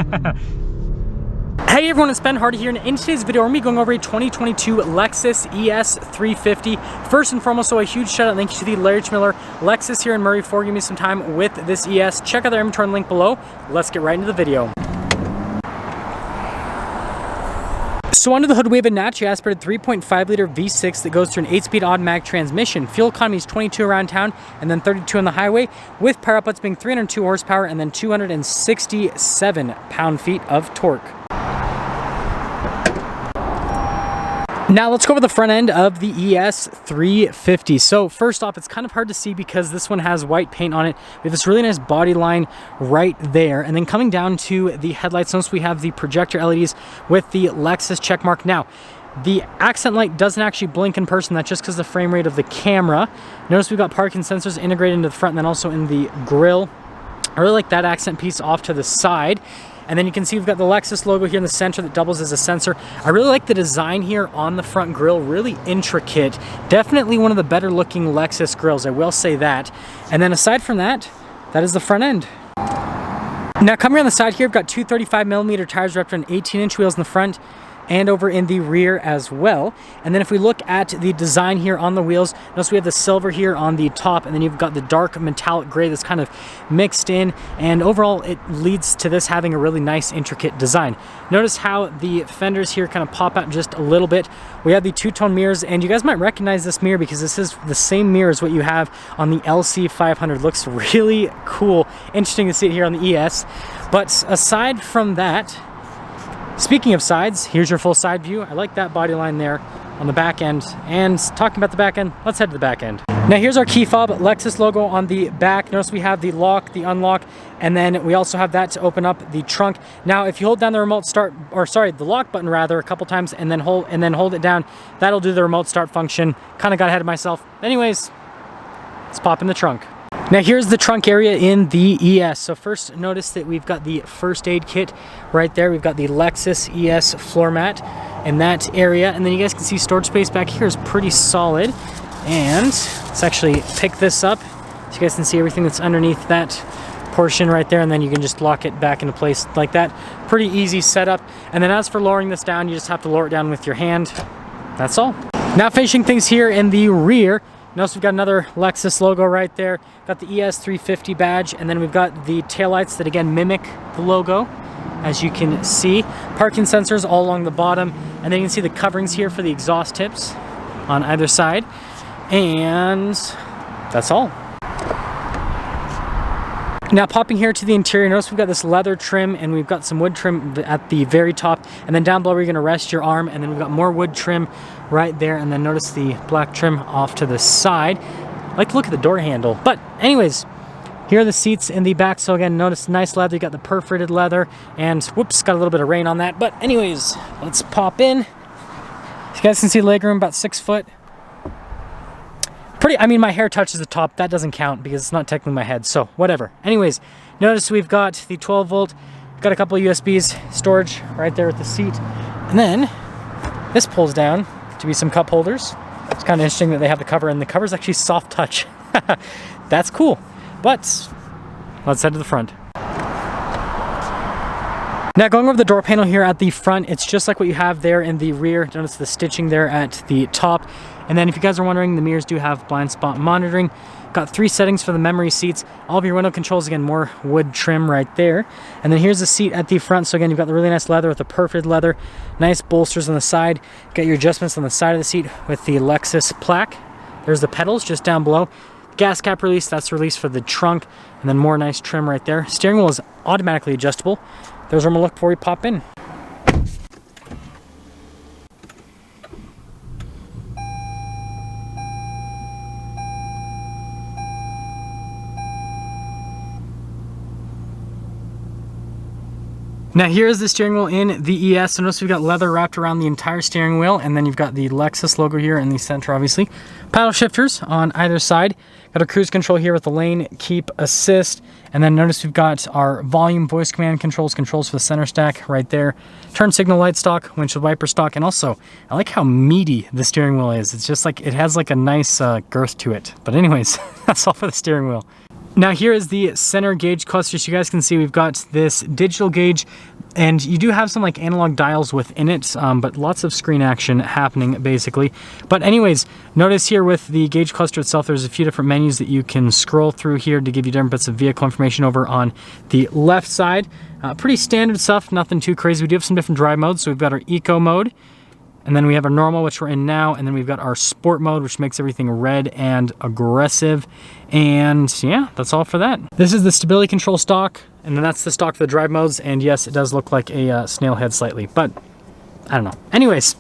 Hey everyone, it's Ben Hardy here, and in today's video we're going to be going over a 2022 Lexus ES 350. First and foremost, so a huge shout out and thank you to the Larry Miller Lexus here in Murray for giving me some time with this ES. Check out their inventory link below. Let's get right into the video. So under the hood we have a naturally aspirated 3.5 liter V6 that goes through an 8-speed automatic transmission. Fuel economy is 22 around town and then 32 on the highway, with power outputs being 302 horsepower and then 267 pound-feet of torque. Now let's go over the front end of the ES 350. So first off, it's kind of hard to see because this one has white paint on it. We have this really nice body line right there. And then coming down to the headlights, notice we have the projector LEDs with the Lexus checkmark. Now, the accent light doesn't actually blink in person. That's just because the frame rate of the camera. Notice we've got parking sensors integrated into the front and then also in the grille. I really like that accent piece off to the side. And then you can see we've got the Lexus logo here in the center that doubles as a sensor. I really like the design here on the front grille, really intricate. Definitely one of the better looking Lexus grills, I will say that. And then aside from that, that is the front end. Now coming around the side here, we've got two 35mm tires wrapped around 18-inch wheels in the front and over in the rear as well. And then if we look at the design here on the wheels, notice we have the silver here on the top, and then you've got the dark metallic gray that's kind of mixed in, and overall it leads to this having a really nice intricate design. Notice how the fenders here kind of pop out just a little bit. We have the two-tone mirrors, and you guys might recognize this mirror because this is the same mirror as what you have on the LC500. Looks really cool. Interesting to see it here on the ES. But aside from that, speaking of sides, here's your full side view. I like that body line there on the back end. And talking about the back end, let's head to the back end. Now here's our key fob, Lexus logo on the back. Notice we have the lock, the unlock, and then we also have that to open up the trunk. Now if you hold down the remote start, or sorry, the lock button rather, a couple times and then hold it down, that'll do the remote start function. Kind of got ahead of myself. Anyways, let's pop in the trunk. Now here's the trunk area in the ES. So first notice that we've got the first aid kit right there. We've got the Lexus ES floor mat in that area. And then you guys can see storage space back here is pretty solid. And let's actually pick this up so you guys can see everything that's underneath that portion right there. And then you can just lock it back into place like that. Pretty easy setup. And then as for lowering this down, you just have to lower it down with your hand. That's all. Now finishing things here in the rear, notice we've got another Lexus logo right there. Got the ES 350 badge, and then we've got the taillights that again mimic the logo, as you can see. Parking sensors all along the bottom, and then you can see the coverings here for the exhaust tips on either side. And that's all. Now popping here to the interior, notice we've got this leather trim and we've got some wood trim at the very top, and then down below where you're going to rest your arm, and then we've got more wood trim right there, and then notice the black trim off to the side. I like to look at the door handle. But anyways, here are the seats in the back. So again, notice nice leather, you got the perforated leather, and whoops, got a little bit of rain on that. But anyways, let's pop in. So you guys can see legroom about 6 foot. I mean, my hair touches the top. That doesn't count because it's not technically my head, so whatever. Anyways, notice we've got the 12 volt, got a couple of USBs, storage right there with the seat. And then this pulls down to be some cup holders. It's kind of interesting that they have the cover, and the cover is actually soft touch. That's cool. But let's head to the front. Now going over the door panel here at the front, it's just like what you have there in the rear. Notice the stitching there at the top. And then if you guys are wondering, the mirrors do have blind spot monitoring. Got 3 settings for the memory seats. All of your window controls, again, more wood trim right there. And then here's the seat at the front. So again, you've got the really nice leather with the perforated leather. Nice bolsters on the side. Got your adjustments on the side of the seat with the Lexus plaque. There's the pedals just down below. Gas cap release, that's the release for the trunk. And then more nice trim right there. Steering wheel is automatically adjustable. There's where I'm gonna look before we pop in. Now here's the steering wheel in the ES. So notice we've got leather wrapped around the entire steering wheel, and then you've got the Lexus logo here in the center, obviously. Paddle shifters on either side. Got a cruise control here with the lane keep assist, and then notice we've got our volume voice command controls for the center stack right there. Turn signal light stock, windshield wiper stock, and also I like how meaty the steering wheel is. It's just like it has like a nice girth to it. But anyways, that's all for the steering wheel. Now here is the center gauge cluster. So you guys can see we've got this digital gauge, and you do have some like analog dials within it, but lots of screen action happening basically. But anyways, notice here with the gauge cluster itself, there's a few different menus that you can scroll through here to give you different bits of vehicle information over on the left side. Pretty standard stuff, nothing too crazy. We do have some different drive modes. So we've got our eco mode, and then we have our normal, which we're in now, and then we've got our sport mode, which makes everything red and aggressive. And yeah, that's all for that. This is the stability control stock, and then that's the stock for the drive modes. And yes, it does look like a snail head slightly, but I don't know. Anyways,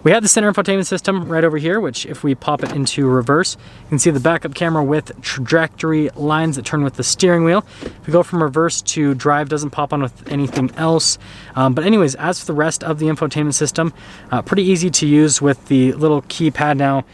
we have the center infotainment system right over here, which if we pop it into reverse, you can see the backup camera with trajectory lines that turn with the steering wheel. If we go from reverse to drive, doesn't pop on with anything else. But anyways, as for the rest of the infotainment system, pretty easy to use with the little keypad now.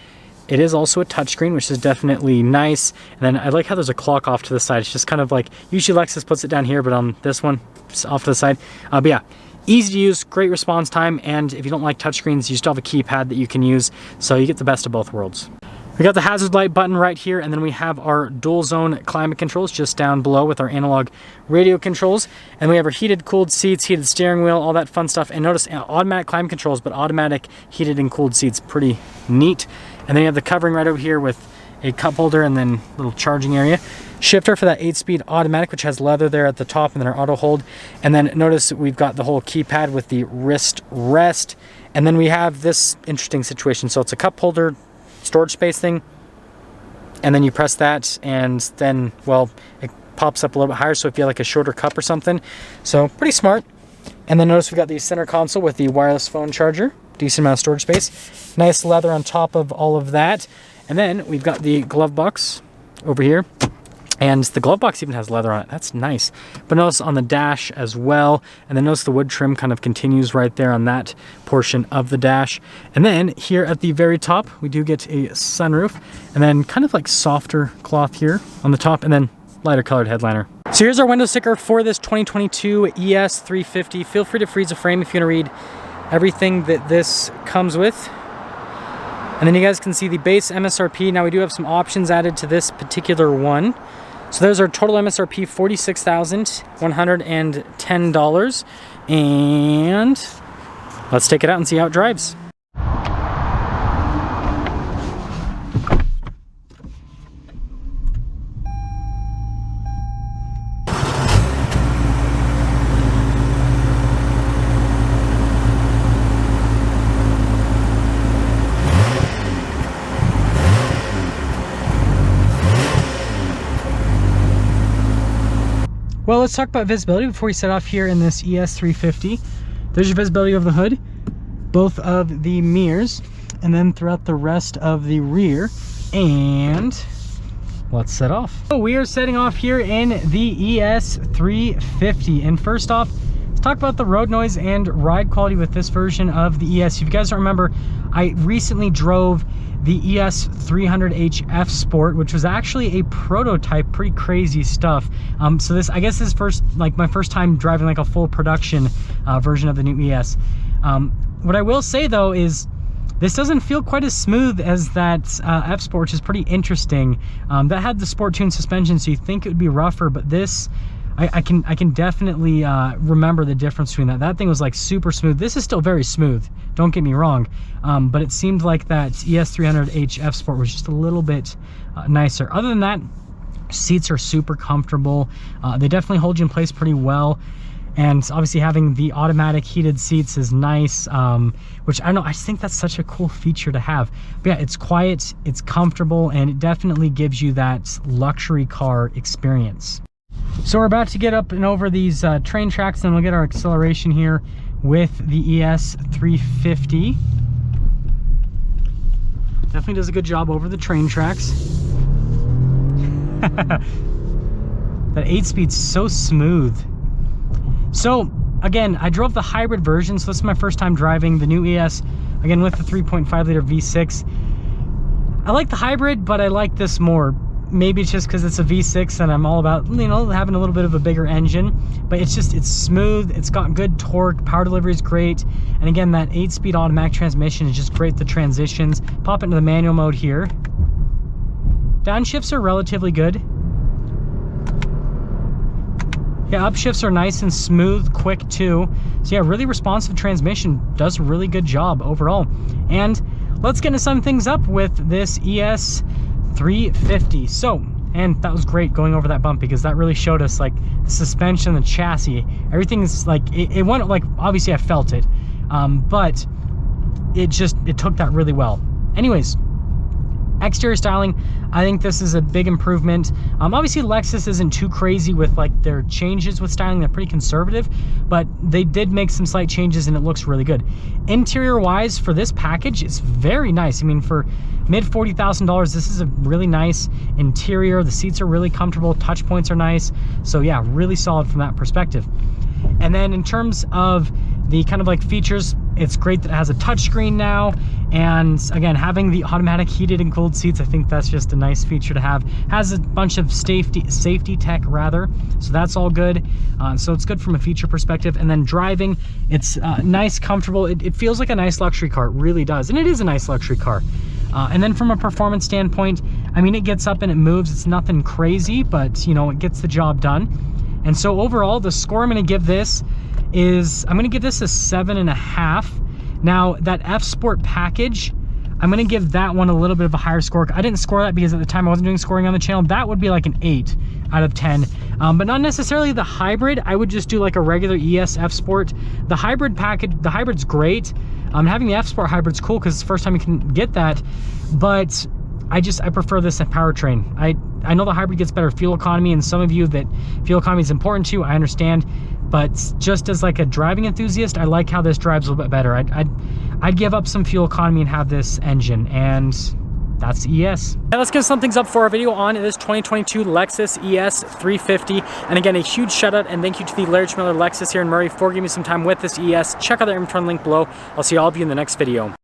It is also a touchscreen, which is definitely nice. And then I like how there's a clock off to the side. It's just kind of like, usually Lexus puts it down here, but on this one, it's off to the side. But yeah, easy to use, great response time, and if you don't like touchscreens, you still have a keypad that you can use, so you get the best of both worlds. We got the hazard light button right here, and then we have our dual zone climate controls just down below with our analog radio controls, and we have our heated, cooled seats, heated steering wheel, all that fun stuff. And notice automatic climate controls, but automatic heated and cooled seats, pretty neat. And then you have the covering right over here with a cup holder and then little charging area. Shifter for that 8-speed automatic, which has leather there at the top, and then our auto hold. And then notice we've got the whole keypad with the wrist rest. And then we have this interesting situation. So it's a cup holder, storage space thing, and then you press that, and then, well, it pops up a little bit higher, so if you have like a shorter cup or something. So pretty smart. And then notice we got the center console with the wireless phone charger, decent amount of storage space, nice leather on top of all of that. And then we've got the glove box over here, and the glove box even has leather on it. That's nice. But notice on the dash as well, and then notice the wood trim kind of continues right there on that portion of the dash. And then here at the very top, we do get a sunroof, and then kind of like softer cloth here on the top, and then lighter colored headliner. So here's our window sticker for this 2022 ES 350. Feel free to freeze a frame if you want to read everything that this comes with. And then you guys can see the base MSRP. Now we do have some options added to this particular one. So there's our total MSRP, $46,110. And let's take it out and see how it drives. Well, let's talk about visibility before we set off here in this ES 350. There's your visibility of the hood, both of the mirrors, and then throughout the rest of the rear. And let's set off. So we are setting off here in the ES 350. And first off, let's talk about the road noise and ride quality with this version of the ES. If you guys don't remember, I recently drove the ES 300h F Sport, which was actually a prototype, pretty crazy stuff. So this, I guess this is my first time driving like a full production version of the new ES. What I will say though is this doesn't feel quite as smooth as that F Sport, which is pretty interesting. That had the Sport Tune suspension, so you think it would be rougher, but this, I can definitely remember the difference between that. That thing was like super smooth. This is still very smooth, don't get me wrong, but it seemed like that ES 300h F Sport was just a little bit nicer. Other than that, seats are super comfortable. They definitely hold you in place pretty well. And obviously having the automatic heated seats is nice, which I don't know, I just think that's such a cool feature to have. But yeah, it's quiet, it's comfortable, and it definitely gives you that luxury car experience. So we're about to get up and over these train tracks, and we'll get our acceleration here with the ES 350. Definitely does a good job over the train tracks. That 8-speed's so smooth. So again, I drove the hybrid version, so this is my first time driving the new ES, again with the 3.5 liter V6. I like the hybrid, but I like this more. Maybe it's just because it's a V6 and I'm all about, you know, having a little bit of a bigger engine, but it's smooth, it's got good torque, power delivery is great, and again, that 8-speed automatic transmission is just great, the transitions. Pop into the manual mode here. Downshifts are relatively good. Yeah, upshifts are nice and smooth, quick too. So yeah, really responsive transmission, does a really good job overall. And let's get into some things up with this ES 350. So, and that was great going over that bump, because that really showed us like the suspension, the chassis, everything is like, it went like, obviously I felt it, but it took that really well. Anyways, exterior styling, I think this is a big improvement. Obviously Lexus isn't too crazy with like their changes with styling. They're pretty conservative, but they did make some slight changes and it looks really good. Interior wise, for this package, it's very nice. I mean, for mid $40,000, this is a really nice interior. The seats are really comfortable, touch points are nice. So yeah, really solid from that perspective. And then in terms of the kind of like features, it's great that it has a touchscreen now. And again, having the automatic heated and cooled seats, I think that's just a nice feature to have. Has a bunch of safety tech rather, so that's all good. So it's good from a feature perspective. And then driving, it's nice, comfortable. It feels like a nice luxury car, it really does. And it is a nice luxury car. And then from a performance standpoint, I mean, it gets up and it moves. It's nothing crazy, but you know, it gets the job done. And so overall, the score I'm gonna give this is, I'm gonna give this a 7.5. Now that F Sport package, I'm gonna give that one a little bit of a higher score. I didn't score that because at the time I wasn't doing scoring on the channel. That would be like an 8 out of 10, but not necessarily the hybrid. I would just do like a regular ES F Sport. The hybrid package, the hybrid's great. Having the F Sport hybrid's cool because it's the first time you can get that, but I prefer this powertrain. I know the hybrid gets better fuel economy, and some of you that fuel economy is important to, I understand, but just as like a driving enthusiast, I like how this drives a little bit better. I'd give up some fuel economy and have this engine, and that's the ES. Now let's get some things up for our video on this 2022 Lexus ES 350. And again, a huge shout out and thank you to the Larry Miller Lexus here in Murray for giving me some time with this ES. Check out the inventory link below. I'll see all of you in the next video.